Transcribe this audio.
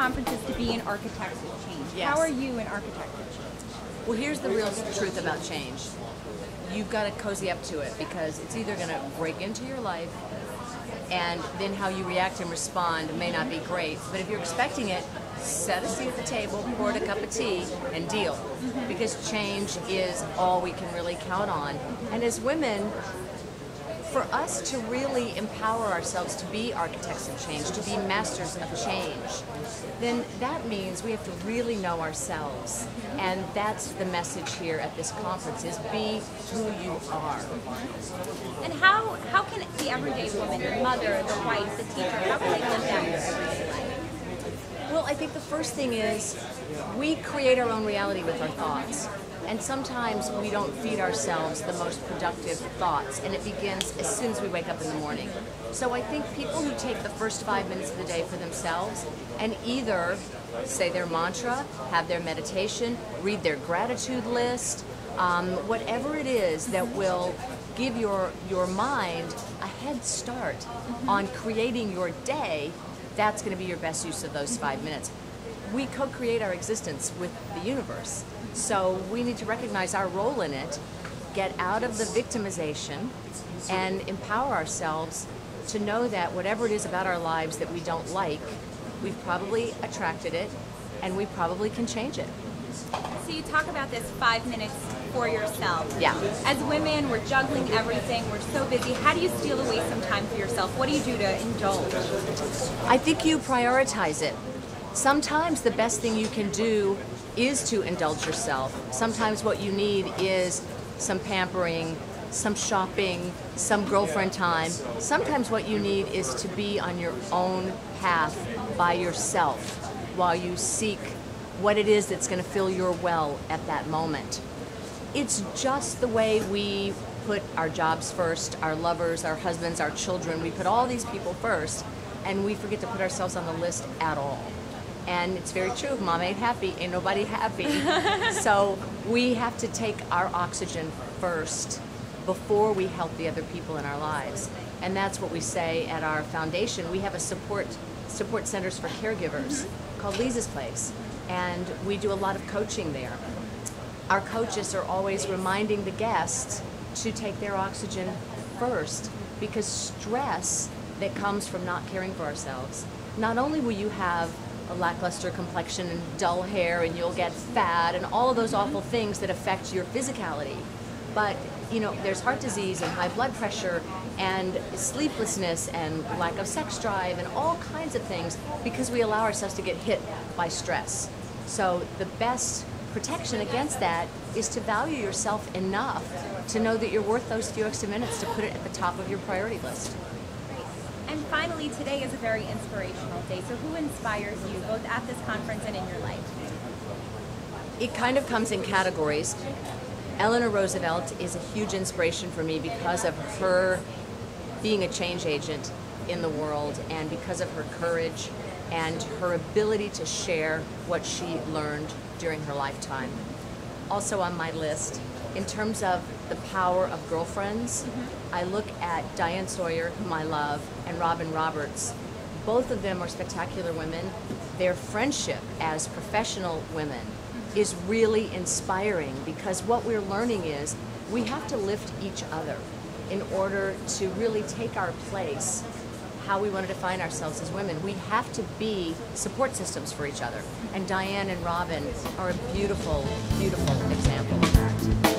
conference is to be an architect of change. Yes. How are you an architect of change? Well, here's the real truth about change. You've got to cozy up to it because it's either going to break into your life and then how you react and respond may not be great. But if you're expecting it, set a seat at the table, pour it a cup of tea, and deal. Because change is all we can really count on. And as women, for us to really empower ourselves to be architects of change, to be masters of change, then that means we have to really know ourselves. And that's the message here at this conference, is be who you are. And how can the everyday woman, the mother, the wife, the teacher, how can they live that in their everyday life? Well, I think the first thing is we create our own reality with our thoughts. And sometimes we don't feed ourselves the most productive thoughts, and it begins as soon as we wake up in the morning. So I think people who take the first 5 minutes of the day for themselves and either say their mantra, have their meditation, read their gratitude list, whatever it is that will give your mind a head start on creating your day, that's going to be your best use of those 5 minutes. We co-create our existence with the universe. So we need to recognize our role in it, get out of the victimization, and empower ourselves to know that whatever it is about our lives that we don't like, we've probably attracted it, and we probably can change it. So you talk about this 5 minutes for yourself. Yeah. As women, we're juggling everything. We're so busy. How do you steal away some time for yourself? What do you do to indulge? I think you prioritize it. Sometimes the best thing you can do is to indulge yourself. Sometimes what you need is some pampering, some shopping, some girlfriend time. Sometimes what you need is to be on your own path by yourself while you seek what it is that's going to fill your well at that moment. It's just the way we put our jobs first, our lovers, our husbands, our children. We put all these people first, and we forget to put ourselves on the list at all. And it's very true, mom ain't happy, ain't nobody happy. So we have to take our oxygen first before we help the other people in our lives. And that's what we say at our foundation. We have a support centers for caregivers called Lisa's Place. And we do a lot of coaching there. Our coaches are always reminding the guests to take their oxygen first, because stress that comes from not caring for ourselves, not only will you have a lackluster complexion and dull hair and you'll get fat and all of those awful things that affect your physicality, but there's heart disease and high blood pressure and sleeplessness and lack of sex drive and all kinds of things because we allow ourselves to get hit by stress. So the best protection against that is to value yourself enough to know that you're worth those few extra minutes to put it at the top of your priority list. And finally, today is a very inspirational day. So who inspires you, both at this conference and in your life? It kind of comes in categories. Eleanor Roosevelt is a huge inspiration for me because of her being a change agent in the world and because of her courage and her ability to share what she learned during her lifetime. Also on my list, in terms of the power of girlfriends, I look at Diane Sawyer, whom I love, and Robin Roberts. Both of them are spectacular women. Their friendship as professional women is really inspiring because what we're learning is we have to lift each other in order to really take our place, how we want to define ourselves as women. We have to be support systems for each other. And Diane and Robin are a beautiful, beautiful example of that.